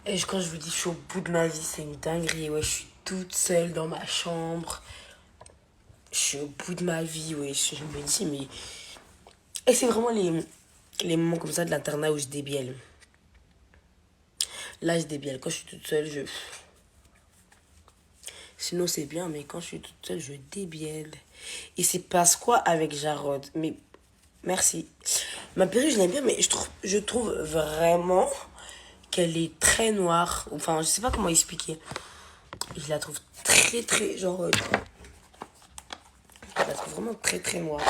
Et quand je vous dis je suis au bout de ma vie, c'est une dinguerie. Ouais, je suis toute seule dans ma chambre. Je suis au bout de ma vie, ouais. Je me dis, mais. Et c'est vraiment les moments comme ça de l'internat où je débielle. Là, je débielle. Quand je suis toute seule, je. Sinon, c'est bien, mais quand je suis toute seule, je débielle. Et c'est passe quoi avec Jarod? Mais merci. Ma perruque, je l'aime bien, mais je trouve vraiment qu'elle est très noire. Enfin, je sais pas comment expliquer. Je la trouve très, très. Genre. Je la trouve vraiment très, très noire.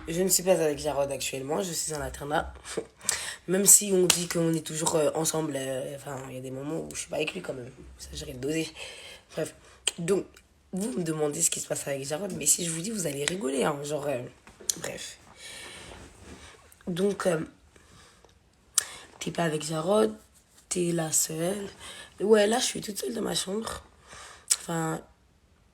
Je ne suis pas avec Jarod actuellement, je suis en internat. Même si on dit qu'on est toujours ensemble, enfin, il y a des moments où je suis pas avec lui quand même. Ça, j'arrête de doser. Bref. Donc, vous me demandez ce qui se passe avec Jarod, mais si je vous dis, vous allez rigoler, hein. Genre, bref. Donc, t'es pas avec Jarod, t'es là seule. Ouais, là, je suis toute seule dans ma chambre. Enfin,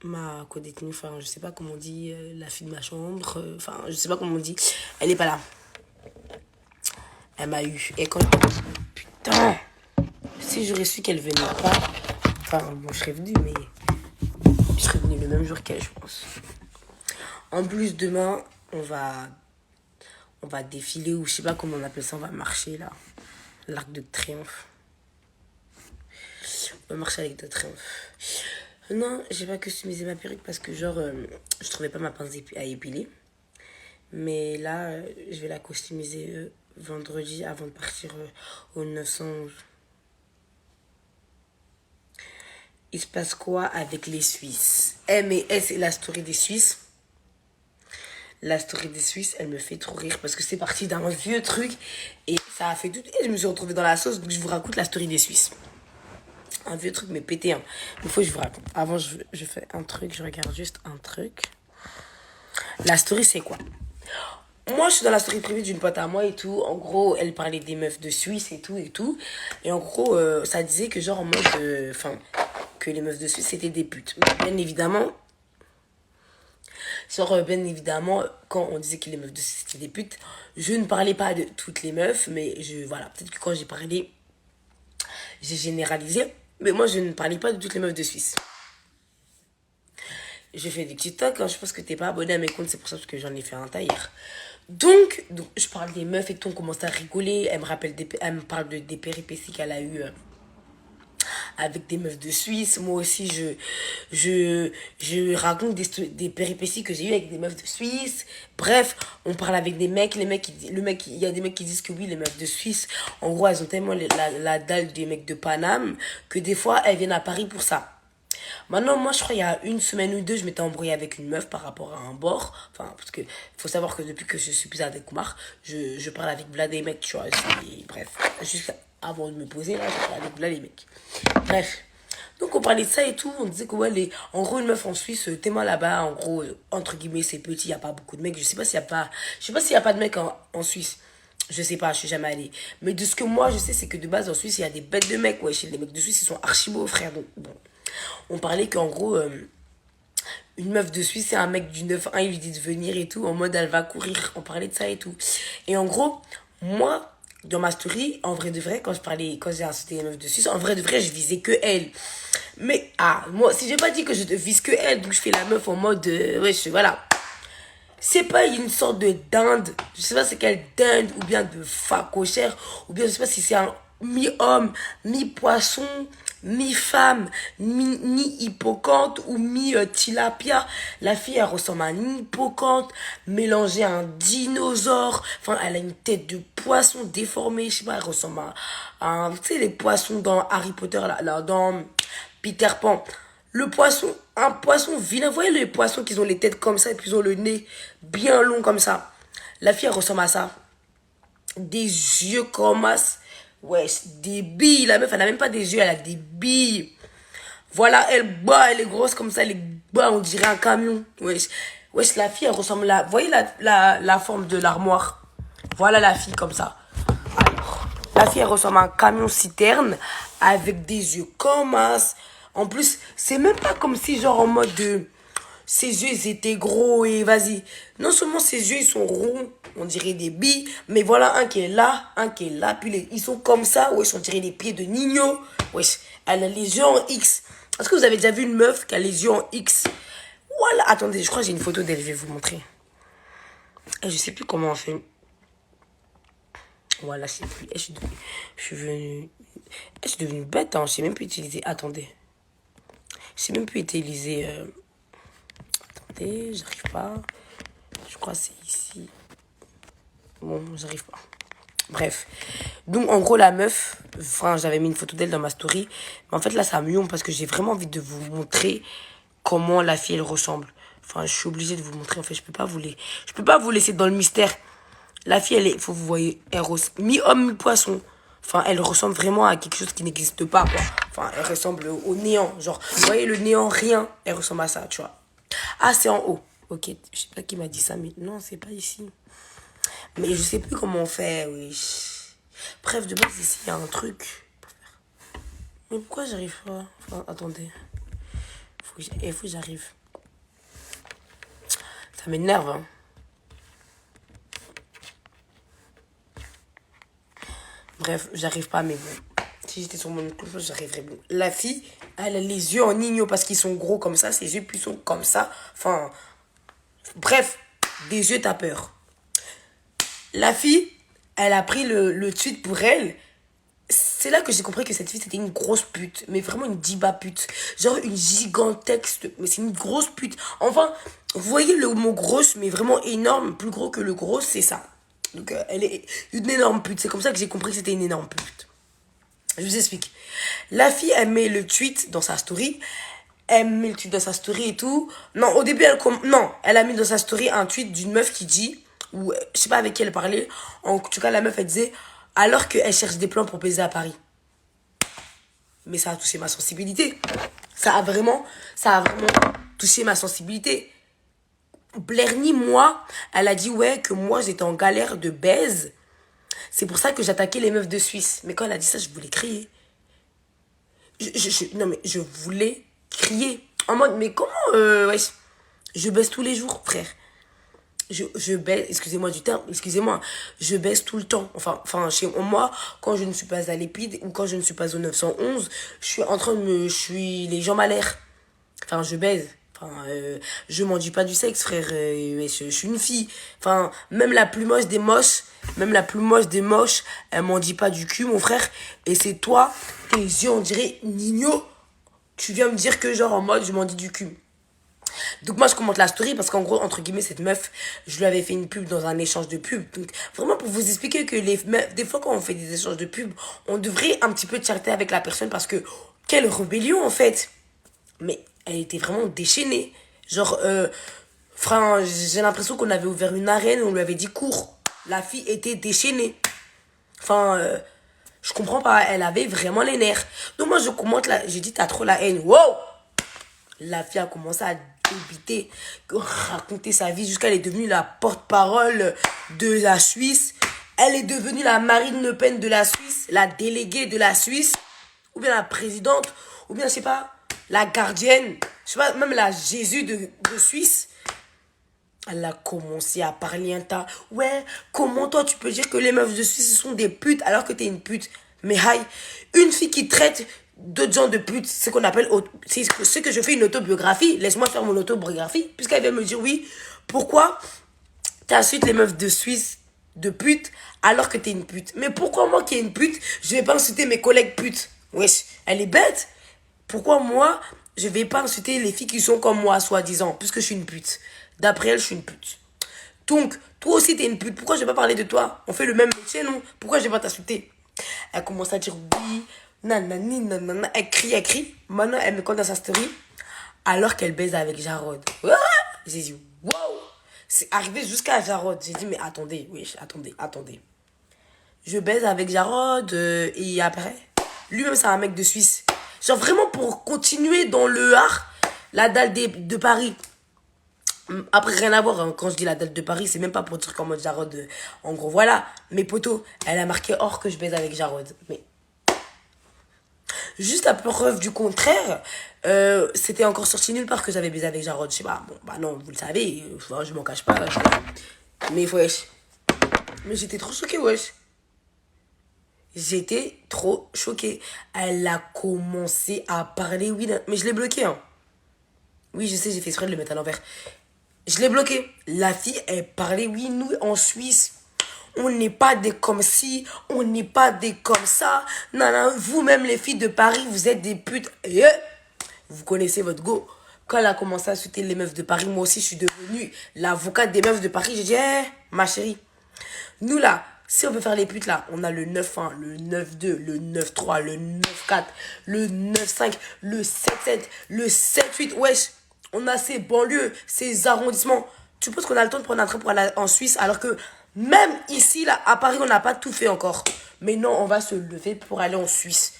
ma co-détenue, enfin, je sais pas comment on dit, la fille de ma chambre, enfin, je sais pas comment on dit. Elle est pas là. Elle m'a eu. Et quand. Putain! Si j'aurais su qu'elle venait pas. Enfin, bon, je serais venue, mais. Je serais venue le même jour qu'elle, je pense. En plus, demain, on va. On va défiler, ou je sais pas comment on appelle ça, on va marcher là. L'Arc de Triomphe. On va marcher avec de Triomphe. Non, j'ai pas customisé ma perruque parce que, genre, je trouvais pas ma pince à épiler. Mais là, je vais la customiser vendredi avant de partir au 911. Il se passe quoi avec les Suisses? Mais c'est la story des Suisses. La story des Suisses, elle me fait trop rire parce que c'est parti d'un vieux truc et ça a fait tout. Et je me suis retrouvée dans la sauce, donc je vous raconte la story des Suisses. Un vieux truc, mais pété, hein. Il faut que je vous raconte. Avant, je fais un truc, je regarde juste un truc. La story, c'est quoi? Moi, je suis dans la story privée d'une pote à moi et tout. En gros, elle parlait des meufs de Suisse et tout et tout. Et en gros, ça disait que genre en mode... Enfin, que les meufs de Suisse, c'était des putes. Bien évidemment... bien évidemment, quand on disait que les meufs de Suisse, c'était des putes, je ne parlais pas de toutes les meufs, mais voilà, peut-être que quand j'ai parlé, j'ai généralisé. Mais moi, je ne parlais pas de toutes les meufs de Suisse. J'ai fait des petits tocs, hein, je pense que t'es pas abonné à mes comptes, c'est pour ça que j'en ai fait un tailleur. Donc, je parle des meufs et tout, on commence à rigoler. Elle me parle des péripéties qu'elle a eues avec des meufs de Suisse. Moi aussi, je raconte des péripéties que j'ai eues avec des meufs de Suisse. Bref, on parle avec des mecs. Il y a des mecs qui disent que oui, les meufs de Suisse, en gros, elles ont tellement la dalle des mecs de Paname que des fois, elles viennent à Paris pour ça. Maintenant, moi, je crois il y a une semaine ou deux, je m'étais embrouillée avec une meuf par rapport à un bord. Enfin, parce que faut savoir que depuis que je suis plus avec Kumar, je parle avec Vlad et mecs, tu vois. Bref, juste avant de me poser, là, je parle avec Vlad et mecs. Bref. Donc, on parlait de ça et tout. On disait que, ouais, en gros, une meuf en Suisse, t'es mal là-bas. En gros, entre guillemets, c'est petit, il n'y a pas beaucoup de mecs. Je sais pas s'il y a pas de mecs en Suisse. Je sais pas, je suis jamais allée. Mais de ce que moi je sais, c'est que de base en Suisse, il y a des bêtes de mecs. Ouais, chez les mecs de Suisse, ils sont archi beaux, frère. Donc, bon. On parlait qu'en gros, une meuf de Suisse, c'est un mec du 9-1, il lui dit de venir et tout, en mode elle va courir. On parlait de ça et tout. Et en gros, moi, dans ma story, en vrai de vrai, quand j'ai insulté les meufs de Suisse, en vrai de vrai, je visais que elle. Mais, moi, si j'ai pas dit que je ne vise que elle, donc je fais la meuf en mode, voilà. C'est pas une sorte de dinde, je sais pas c'est quelle dinde, ou bien de facochère, ou bien je sais pas si c'est un mi-homme, mi-poisson, mi-femme, mi-hippocampe ou mi-tilapia. La fille, elle ressemble à un hippocampe mélangé à un dinosaure. Enfin, elle a une tête de poisson déformée, je sais pas, elle ressemble à tu sais, les poissons dans Harry Potter, là, dans Peter Pan. Un poisson vilain. Vous voyez les poissons qui ont les têtes comme ça et puis ils ont le nez bien long comme ça. La fille, elle ressemble à ça. Des yeux comme as. Ouais, des billes. La meuf, elle n'a même pas des yeux, elle a des billes. Voilà, elle est grosse comme ça, elle est bas, on dirait un camion. Wesh, la fille, elle ressemble là. Vous voyez la forme de l'armoire? Voilà la fille comme ça. Alors, la fille, elle ressemble à un camion citerne avec des yeux comme as. En plus, c'est même pas comme si, genre, en mode de. Ses yeux, ils étaient gros et vas-y. Non seulement ses yeux, ils sont ronds, on dirait des billes, mais voilà un qui est là, un qui est là, puis ils sont comme ça, wesh, on dirait les pieds de Nino. Wesh, elle a les yeux en X. Est-ce que vous avez déjà vu une meuf qui a les yeux en X? Voilà, attendez, je crois que j'ai une photo d'elle, je vais vous montrer. Je sais plus comment on fait. Voilà, je sais plus. Je suis devenue bête, hein. Je sais même plus utiliser. Attendez. Je sais même plus utiliser. Attendez, j'arrive pas. Je crois que c'est ici. Bon, j'arrive pas. Bref. Donc, en gros, la meuf, enfin, j'avais mis une photo d'elle dans ma story. Mais en fait, là, ça me parce que j'ai vraiment envie de vous montrer comment la fille, elle ressemble. Enfin, je suis obligée de vous montrer. En fait, je peux pas vous laisser dans le mystère. La fille, elle est, faut que vous voyez, elle ressemble mi-homme, mi-poisson. Enfin, elle ressemble vraiment à quelque chose qui n'existe pas, quoi. Enfin, elle ressemble au néant. Genre, vous voyez, le néant, rien, elle ressemble à ça, tu vois. Ah, c'est en haut. Ok, je sais pas qui m'a dit ça, mais non, c'est pas ici. Mais je sais plus comment on fait, oui. Bref, de base, ici, il y a un truc. Mais pourquoi j'arrive pas? Enfin, attendez. Il faut que j'arrive. Ça m'énerve, hein. Bref, j'arrive pas, mais bon. Si j'étais sur mon cloche, j'arriverais bon. La fille, elle a les yeux en igno parce qu'ils sont gros comme ça. Ses yeux puis sont comme ça. Enfin, bref, des yeux, t'as peur. La fille, elle a pris le tweet pour elle. C'est là que j'ai compris que cette fille, c'était une grosse pute. Mais vraiment une diva pute. Genre une gigantesque. Mais c'est une grosse pute. Enfin, vous voyez le mot grosse, mais vraiment énorme. Plus gros que le gros, c'est ça. Donc, elle est une énorme pute. C'est comme ça que j'ai compris que c'était une énorme pute. Je vous explique. La fille, elle met le tweet dans sa story. Elle met le tweet dans sa story et tout. Non, au début, non, elle a mis dans sa story un tweet d'une meuf qui dit, ou je sais pas avec qui elle parlait. En tout cas, la meuf, elle disait, alors qu'elle cherche des plans pour baiser à Paris. Mais ça a touché ma sensibilité. Ça a vraiment touché ma sensibilité. Blerny, moi, elle a dit, ouais, que moi, j'étais en galère de baise. C'est pour ça que j'attaquais les meufs de Suisse. Mais quand elle a dit ça, je voulais crier. Non, mais je voulais crier. En mode, mais comment, wesh, je baisse tous les jours, frère. Je baisse, excusez-moi du terme, excusez-moi, je baisse tout le temps. Enfin, chez moi, quand je ne suis pas à l'Épide ou quand je ne suis pas au 911, je suis les jambes à l'air. Enfin, je baise. Enfin, je m'en dis pas du sexe, frère. Je suis une fille. Enfin, même la plus moche des moches, elle m'en dit pas du cul, mon frère. Et c'est toi, tes yeux, on dirait Nino. Tu viens me dire que, genre, en mode, je m'en dis du cul. Donc moi je commente la story parce qu'en gros entre guillemets cette meuf je lui avais fait une pub dans un échange de pub. Donc vraiment pour vous expliquer que les meufs, des fois quand on fait des échanges de pub on devrait un petit peu de charité avec la personne parce que quelle rébellion en fait. Mais elle était vraiment déchaînée. Genre enfin j'ai l'impression qu'on avait ouvert une arène, on lui avait dit cours. La fille était déchaînée. Enfin je comprends pas, elle avait vraiment les nerfs. Donc moi je commente là, j'ai dit t'as trop la haine. Wow. La fille a commencé à débiter, raconter sa vie jusqu'à elle est devenue la porte-parole de la Suisse. Elle est devenue la Marine Le Pen de la Suisse, la déléguée de la Suisse, ou bien la présidente, ou bien, je sais pas, la gardienne, je sais pas, même la Jésus de Suisse. Elle a commencé à parler un tas. Ouais, comment toi tu peux dire que les meufs de Suisse sont des putes alors que t'es une pute? Mais aïe, une fille qui traite d'autres gens de putes, c'est ce qu'on appelle, c'est ce que je fais une autobiographie. Laisse-moi faire mon autobiographie, puisqu'elle vient me dire oui. Pourquoi t'insultes les meufs de Suisse de pute alors que t'es une pute? Mais pourquoi moi qui est une pute, je vais pas insulter mes collègues putes? Wesh, elle est bête. Pourquoi moi, je vais pas insulter les filles qui sont comme moi, soi-disant, puisque je suis une pute? D'après elle, je suis une pute. Donc, toi aussi, t'es une pute. Pourquoi je vais pas parler de toi? On fait le même métier, non? Pourquoi je vais pas t'insulter? Elle commence à dire oui, nanani, nanana. Elle crie. Maintenant, elle me compte dans sa story. Alors qu'elle baise avec Jarod. Ah. J'ai dit, wow! C'est arrivé jusqu'à Jarod. J'ai dit, mais attendez, oui, attendez. Je baise avec Jarod, et après, lui-même, c'est un mec de Suisse. Genre, vraiment, pour continuer dans le art, la dalle de Paris. Après, rien à voir, hein. Quand je dis la date de Paris, c'est même pas pour dire qu'en mode Jarod, en gros, voilà. Mes potos, elle a marqué hors que je baise avec Jarod. Mais Juste à preuve du contraire, c'était encore sorti nulle part que j'avais baisé avec Jarod. Je sais pas, bon, bah non, vous le savez, je m'en cache pas. Mais wesh. Mais j'étais trop choquée, wesh. J'étais trop choquée. Elle a commencé à parler, oui, mais je l'ai bloqué, hein. Oui, je sais, j'ai fait exprès de le mettre à l'envers. Je l'ai bloqué. La fille, elle parlait, oui, nous, en Suisse, on n'est pas des comme ci, on n'est pas des comme ça. Non, non, vous-même, les filles de Paris, vous êtes des putes. Et vous connaissez votre go. Quand elle a commencé à sauter les meufs de Paris, moi aussi, je suis devenue l'avocate des meufs de Paris. J'ai dit, ma chérie, nous là, si on veut faire les putes là, on a le 9-1, le 9-2, le 9-3, le 9-4, le 9-5, le 7-7, le 7-8. Wesh, on a ces banlieues, ces arrondissements. Tu penses qu'on a le temps de prendre un train pour aller en Suisse alors que même ici, là, à Paris, on n'a pas tout fait encore. Mais non, on va se lever pour aller en Suisse.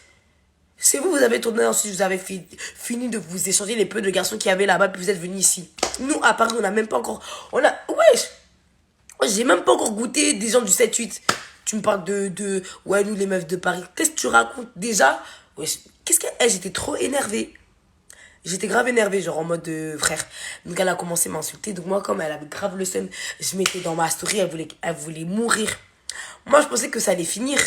C'est vous, vous avez tourné en Suisse, vous avez fini de vous échanger les peu de garçons qu'il y avait là-bas, puis vous êtes venus ici. Nous, à Paris, on n'a même pas encore... On a... Wesh, j'ai même pas encore goûté des gens du 7-8. Tu me parles de... Ouais, nous, les meufs de Paris. Qu'est-ce que tu racontes déjà? Ouais, qu'est-ce que... J'étais trop énervée. J'étais grave énervée, genre en mode frère. Donc elle a commencé à m'insulter. Donc moi, comme elle avait grave le seum, je mettais dans ma story, elle voulait mourir. Moi, je pensais que ça allait finir.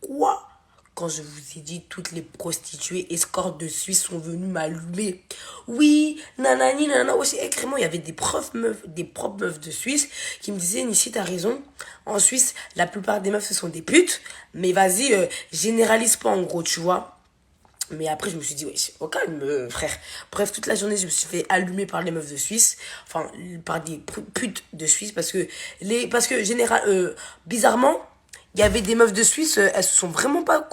Quoi? Quand je vous ai dit, toutes les prostituées escortes de Suisse sont venues m'allumer. Oui, nanani, nanana. Aussi, écrivement, il y avait des propres meufs de Suisse qui me disaient, Nissi, t'as raison. En Suisse, la plupart des meufs, ce sont des putes. Mais vas-y, généralise pas en gros, tu vois. Mais après, je me suis dit, ouais, au calme, frère. Bref, toute la journée, je me suis fait allumer par les meufs de Suisse. Enfin, par des putes de Suisse. Parce que bizarrement, il y avait des meufs de Suisse, elles se sont vraiment pas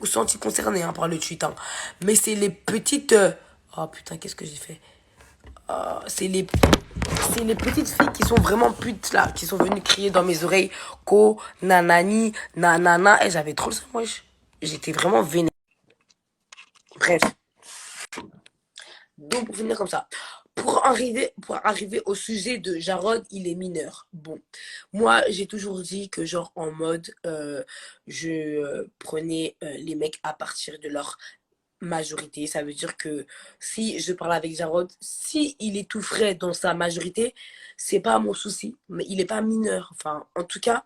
senties concernées hein, par le tweet. Hein. Mais c'est les petites... Oh putain, qu'est-ce que j'ai fait? C'est les petites filles qui sont vraiment putes là, qui sont venues crier dans mes oreilles. Ko, nanani, nanana. Et j'avais trop le seum, wesh. J'étais vraiment vénère. Bref. Donc, pour finir comme ça. Pour arriver au sujet de Jarod, il est mineur. Bon, moi, j'ai toujours dit que, genre, en mode, je prenais les mecs à partir de leur majorité. Ça veut dire que si je parle avec Jarod, si il est tout frais dans sa majorité, c'est pas mon souci. Mais il est pas mineur. Enfin, en tout cas,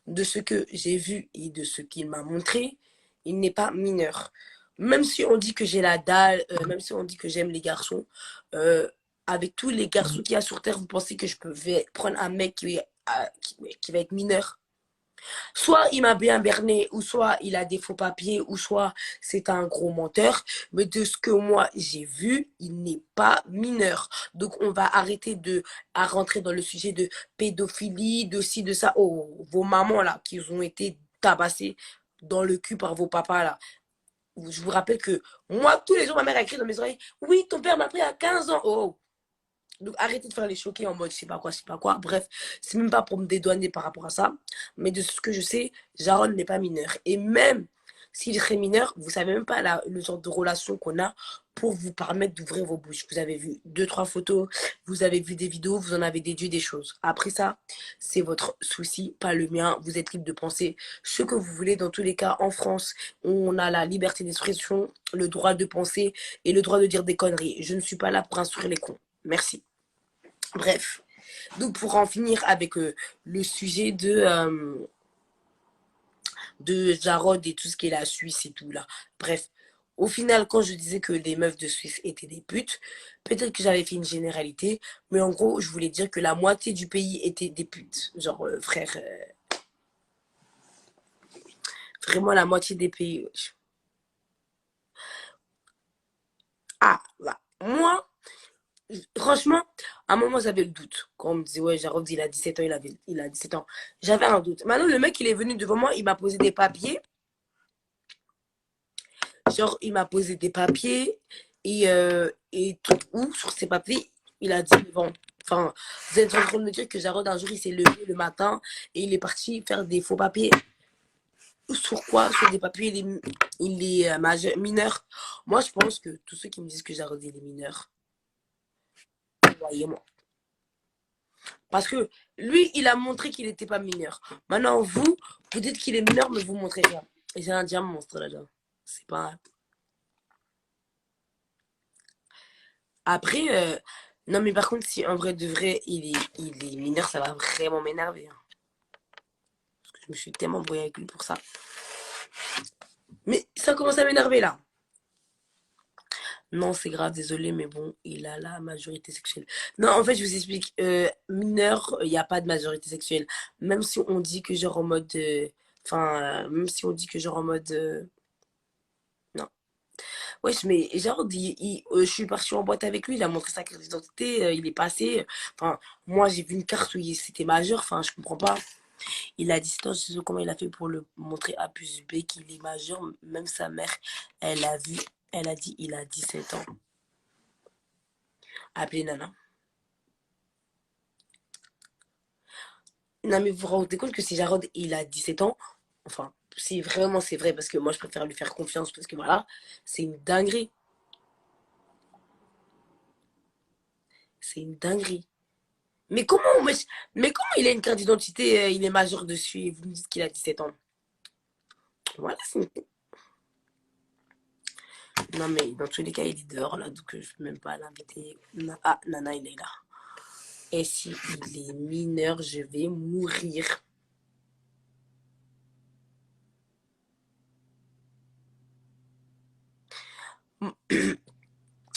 de ce que j'ai vu et de ce qu'il m'a montré, il n'est pas mineur. Même si on dit que j'ai la dalle, même si on dit que j'aime les garçons, euh, avec tous les garçons qu'il y a sur Terre, vous pensez que vais prendre un mec qui va être mineur? Soit il m'a bien berné, ou soit il a des faux papiers, ou soit c'est un gros menteur. Mais de ce que moi j'ai vu, il n'est pas mineur. Donc on va arrêter à rentrer dans le sujet de pédophilie, de ci, de ça. Oh, vos mamans là, qui ont été tabassées dans le cul par vos papas là. Je vous rappelle que moi, tous les jours, ma mère a écrit dans mes oreilles, oui, ton père m'a pris à 15 ans. Oh, donc arrêtez de faire les choquer en mode je sais pas quoi. Bref, c'est même pas pour me dédouaner par rapport à ça. Mais de ce que je sais, Jaron n'est pas mineur. Et même s'il serait mineur, vous savez même pas le genre de relation qu'on a pour vous permettre d'ouvrir vos bouches. Vous avez vu deux, trois photos, vous avez vu des vidéos, vous en avez déduit des choses. Après ça, c'est votre souci, pas le mien. Vous êtes libre de penser ce que vous voulez. Dans tous les cas, en France, on a la liberté d'expression, le droit de penser et le droit de dire des conneries. Je ne suis pas là pour instruire les cons. Merci. Bref, donc pour en finir avec le sujet de Jarod et tout ce qui est la Suisse et tout là. Bref, au final, quand je disais que les meufs de Suisse étaient des putes, peut-être que j'avais fait une généralité, mais en gros, je voulais dire que la moitié du pays était des putes. Genre, frère, vraiment la moitié des pays. Wesh. Ah, là. Moi, franchement, à un moment, j'avais le doute. Quand on me disait, ouais, Jarod, il a 17 ans, il a 17 ans. J'avais un doute. Maintenant, le mec, il est venu devant moi, il m'a posé des papiers. Genre, il m'a posé des papiers et tout où, sur ces papiers, il a dit, bon, enfin, vous êtes en train de me dire que Jarod, un jour, il s'est levé le matin et il est parti faire des faux papiers. Sur quoi? Sur des papiers, il est mineur. Moi, je pense que tous ceux qui me disent que Jarod, il est mineur, voyez-moi. Parce que lui, il a montré qu'il n'était pas mineur. Maintenant, vous dites qu'il est mineur, mais vous montrez rien. Et c'est un diamant, monstre, là-dedans. C'est pas... Après, non, mais par contre, si en vrai de vrai, il est mineur, ça va vraiment m'énerver, hein. Je me suis tellement brouillée avec lui pour ça. Mais ça commence à m'énerver là. Non, c'est grave, désolé, mais bon, il a la majorité sexuelle. Non, en fait, je vous explique. Mineur, il n'y a pas de majorité sexuelle. Même si on dit que genre en mode. Enfin, même si on dit que genre en mode. Non. Wesh, mais genre, je suis partie en boîte avec lui, il a montré sa carte d'identité, il est passé. Enfin, moi, j'ai vu une carte où c'était majeur, enfin, je comprends pas. Il a 17 ans, je sais pas comment il a fait pour le montrer A plus B qu'il est majeur. Même sa mère, elle a vu, elle a dit il a 17 ans. Appelez Nana. Non, mais vous vous rendez compte que si Jarod, il a 17 ans, enfin, si vraiment c'est vrai, parce que moi, je préfère lui faire confiance, parce que voilà, c'est une dinguerie. C'est une dinguerie. Mais comment il a une carte d'identité, il est majeur dessus, et vous me dites qu'il a 17 ans? Voilà, non, mais dans tous les cas, il est dehors, là, donc je peux même pas l'inviter. Ah, Nana, il est là. Et si il est mineur, je vais mourir.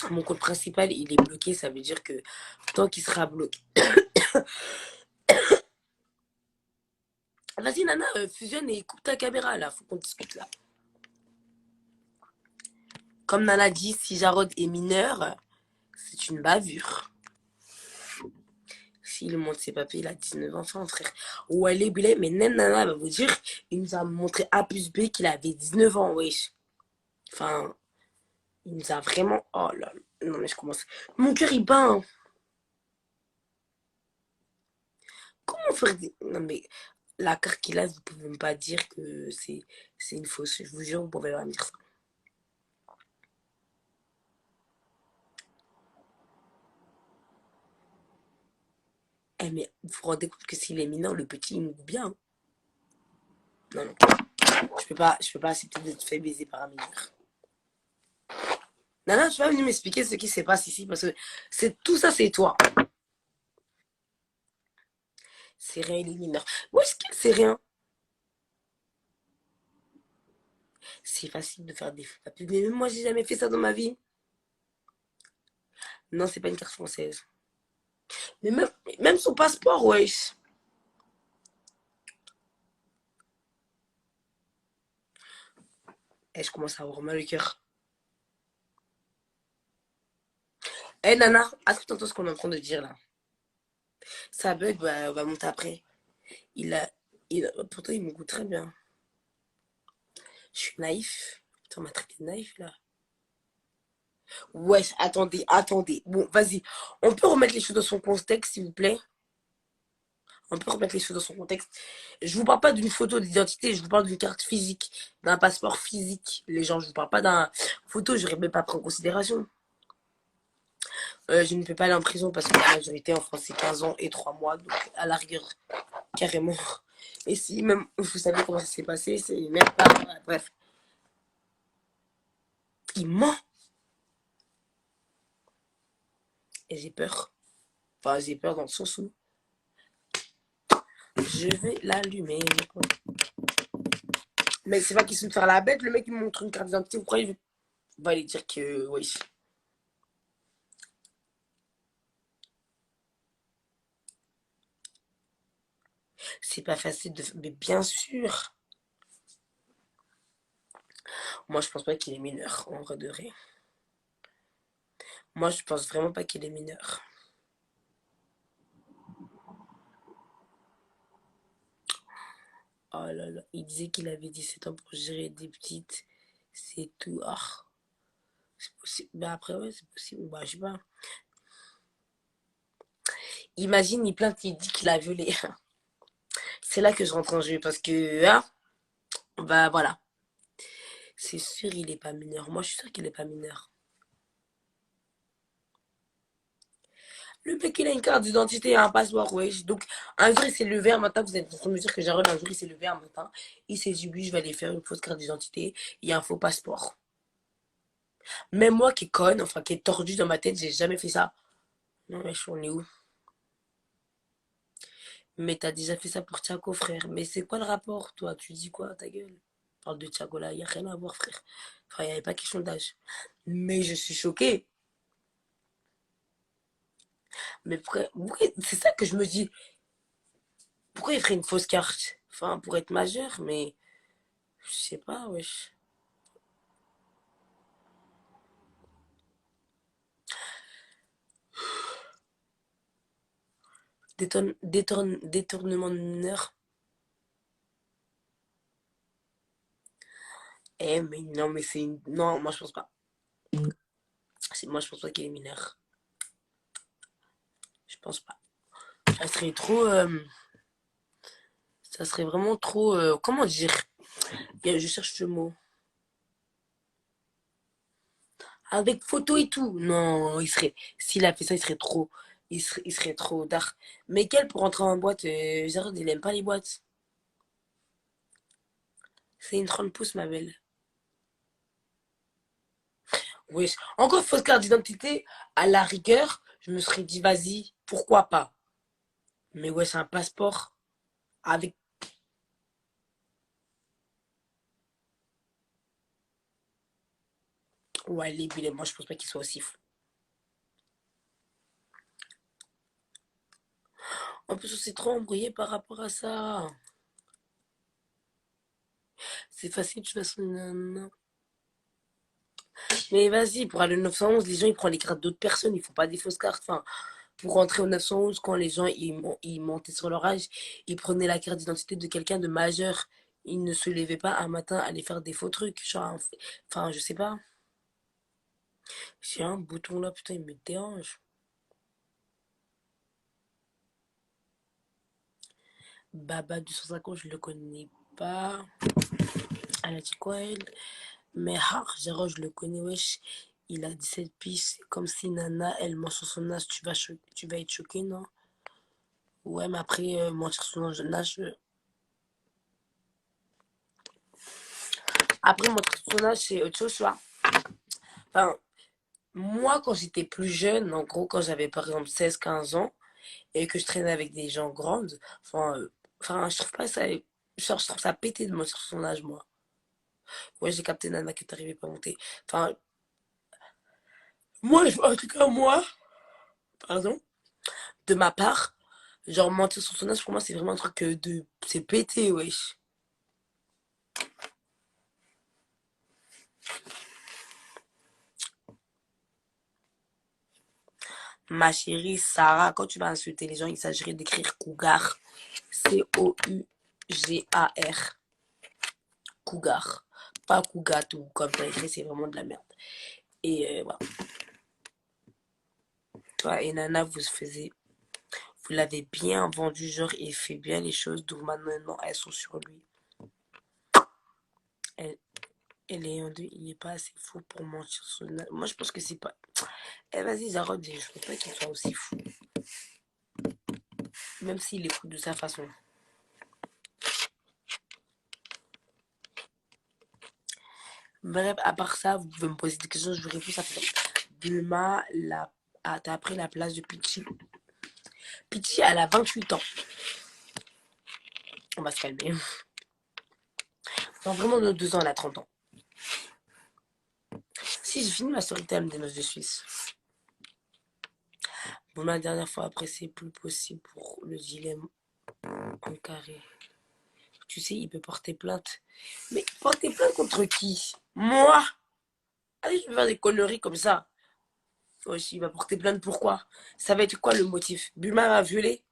Mon compte principal, il est bloqué, ça veut dire que tant qu'il sera bloqué. Vas-y, Nana, fusionne et coupe ta caméra, là, faut qu'on discute, là. Comme Nana dit, si Jarod est mineur, c'est une bavure. S'il montre ses papiers, il a 19 enfants, frère. Ou elle est blé, mais même Nana va vous dire, il nous a montré A plus B qu'il avait 19 ans, wesh. Enfin, il nous a vraiment. Oh là là. Non, mais je commence. Mon cœur, il bat, hein. Comment faire des. Non, mais la carte qu'il a, vous pouvez même pas dire que c'est une fausse. Je vous jure, vous pouvez pas me dire ça. Eh, mais vous vous rendez compte que s'il est mineur, le petit, il mouille bien, hein. Non, non. Je peux pas accepter d'être fait baiser par un mineur. Nana, tu vas venir m'expliquer ce qui se passe ici parce que tout ça, c'est toi. C'est rien, il est mineur. Où est-ce qu'il c'est rien? C'est facile de faire des faux papiers. Mais même moi, j'ai jamais fait ça dans ma vie. Non, c'est pas une carte française. Mais même son passeport, wesh. Eh, je commence à avoir mal au cœur. Eh, Nana, est-ce que tu entends ce qu'on est en train de dire là? Ça bug, bah, on va monter après. Pourtant, il me goûte très bien. Je suis naïf. Putain, on m'a traité de naïf là. Wesh, attendez, attendez. Bon, vas-y. On peut remettre les choses dans son contexte, s'il vous plaît? On peut remettre les choses dans son contexte. Je vous parle pas d'une photo d'identité, je vous parle d'une carte physique, d'un passeport physique. Les gens, je vous parle pas d'un photo, j'aurais même pas pris en considération. Je ne peux pas aller en prison parce que la majorité en France c'est 15 ans et 3 mois, donc à la rigueur, carrément. Et si même vous savez comment ça s'est passé, c'est même pas. Bref, il ment et j'ai peur. Enfin, j'ai peur dans le sens où je vais l'allumer. Mais c'est pas question de faire la bête, le mec il me montre une carte d'identité, vous croyez, va aller dire que oui. C'est pas facile de. Mais bien sûr. Moi, je pense pas qu'il est mineur, en vrai de vrai. Moi, je pense vraiment pas qu'il est mineur. Oh là là, il disait qu'il avait 17 ans pour gérer des petites. C'est tout. Ah, c'est possible. Mais après, ouais, c'est possible. Bah, je sais pas. Imagine, il plaint, il dit qu'il a violé. C'est là que je rentre en jeu parce que, hein, bah voilà. C'est sûr, il est pas mineur. Moi, je suis sûr qu'il est pas mineur. Le mec, il a une carte d'identité et un passeport, ouais. Donc, un jour, il s'est levé un matin. Vous êtes en train de me dire que Jarod, un jour, il s'est levé un matin. Il s'est dit, oui, je vais aller faire une fausse carte d'identité. Il y a un faux passeport. Même moi qui est conne, enfin qui est tordue dans ma tête, j'ai jamais fait ça. Non, mais on est où? Mais t'as déjà fait ça pour Thiago, frère. Mais c'est quoi le rapport, toi? Tu dis quoi, ta gueule? Parle de Thiago là, y a rien à voir, frère. Enfin, y avait pas question d'âge. Mais je suis choquée. Mais c'est ça que je me dis. Pourquoi il ferait une fausse carte? Enfin, pour être majeur, mais je sais pas, wesh. Détournement de mineur. Eh, mais non, mais c'est une... Non, moi je pense pas. Moi je pense pas qu'il est mineur. Je pense pas. Ça serait trop... Ça serait vraiment trop... comment dire? Je cherche ce mot. Avec photo et tout. Non, il serait... S'il a fait ça, il serait trop... Il serait trop dark. Mais quel pour entrer en boîte? Gérard, il aime pas les boîtes. C'est une 30 pouces, ma belle. Wesh. Encore fausse carte d'identité, à la rigueur, je me serais dit, vas-y, pourquoi pas? Mais ouais, c'est un passeport avec... Ouais, les billets, moi je pense pas qu'il soit aussi fou. En plus, on s'est trop embrouillé par rapport à ça. C'est facile, de toute façon. Nan. Mais vas-y, pour aller au 911, les gens, ils prennent les cartes d'autres personnes, ils font pas des fausses cartes. Enfin, pour rentrer au 911, quand les gens, ils montaient sur leur âge, ils prenaient la carte d'identité de quelqu'un de majeur. Ils ne se levaient pas un matin à aller faire des faux trucs. Genre, enfin, je sais pas. J'ai un bouton là, putain, il me dérange. Baba 250, je le connais pas. Elle a dit quoi, elle? Mais Zéro, je le connais, wesh. Il a 17 piges. C'est comme si Nana, elle ment sur son âge. Tu vas être choqué, non? Ouais, mais après, mentir sur son âge. Après, mentir sur son âge, c'est autre chose, tu vois. Enfin, moi, quand j'étais plus jeune, en gros, quand j'avais par exemple 16 15 ans, et que je traînais avec des gens grandes, enfin, je trouve pas ça. Genre, je trouve ça pété de mentir sur son âge, moi. Ouais, j'ai capté Nana que t'arrivais pas à monter. Enfin, moi, en tout cas, moi, pardon, de ma part, genre mentir sur son âge, pour moi, c'est vraiment un truc de... C'est pété, wesh. Ma chérie Sarah, quand tu vas insulter les gens, il s'agirait d'écrire Cougar. Cougar. Cougar. Pas Cougat ou comme t'as écrit, c'est vraiment de la merde. Et voilà. Toi et Nana, vous l'avez bien vendu, genre, il fait bien les choses, donc maintenant, elles sont sur lui. Elle, elle est en deux, il n'est pas assez fou pour mentir sur Nana. Moi, je pense que c'est pas... Eh, vas-y, Zarod, je pense pas qu'il soit aussi fou. Même s'il est fou de sa façon. Bref, à part ça, vous pouvez me poser des questions, je vous réponds, ça fait Bulma, t'as pris la place de Peachy. Peachy, elle a 28 ans. On va se calmer. Non, vraiment, dans 2 ans, elle a 30 ans. Si, j'ai fini ma story time des noces de Suisse. Bon, la dernière fois, après, c'est plus possible pour le dilemme en carré. Tu sais, il peut porter plainte. Mais porter plainte contre qui? Moi? Allez, je vais faire des conneries comme ça. Wesh, il va porter plainte pourquoi? Ça va être quoi le motif? Bulma m'a violé?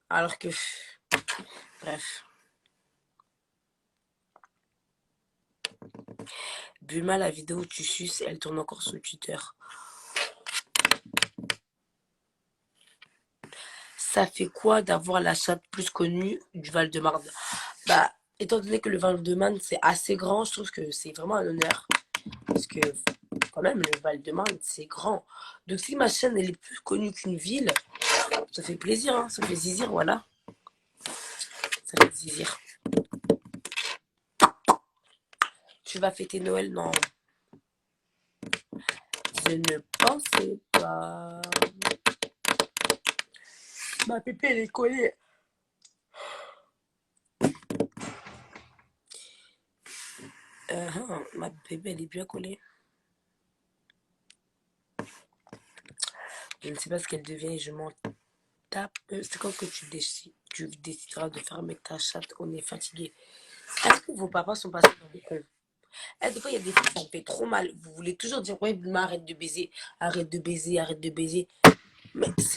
Alors que... Bref. Bulma, la vidéo où tu suces, elle tourne encore sur Twitter. Ça fait quoi d'avoir la chatte plus connue du Val-de-Marne? Bah, étant donné que le Val-de-Marne, c'est assez grand, je trouve que c'est vraiment un honneur. Parce que, quand même, le Val-de-Marne, c'est grand. Donc, si ma chaîne, elle est plus connue qu'une ville, ça fait plaisir, hein, ça fait zizir, voilà. Ça fait zizir. Tu vas fêter Noël? Non. Je ne pensais pas. Ma pépé, elle est collée. Ma bébé, elle est bien collée. Je ne sais pas ce qu'elle devient et je m'en tape. C'est quand que tu décideras de faire avec ta chatte, on est fatigué. Est-ce que vos papas sont passés dans le con? Eh, des fois, il y a des filles, ça me fait trop mal. Vous voulez toujours dire, ouais, Bulma, arrête de baiser, arrête de baiser, arrête de baiser. Mais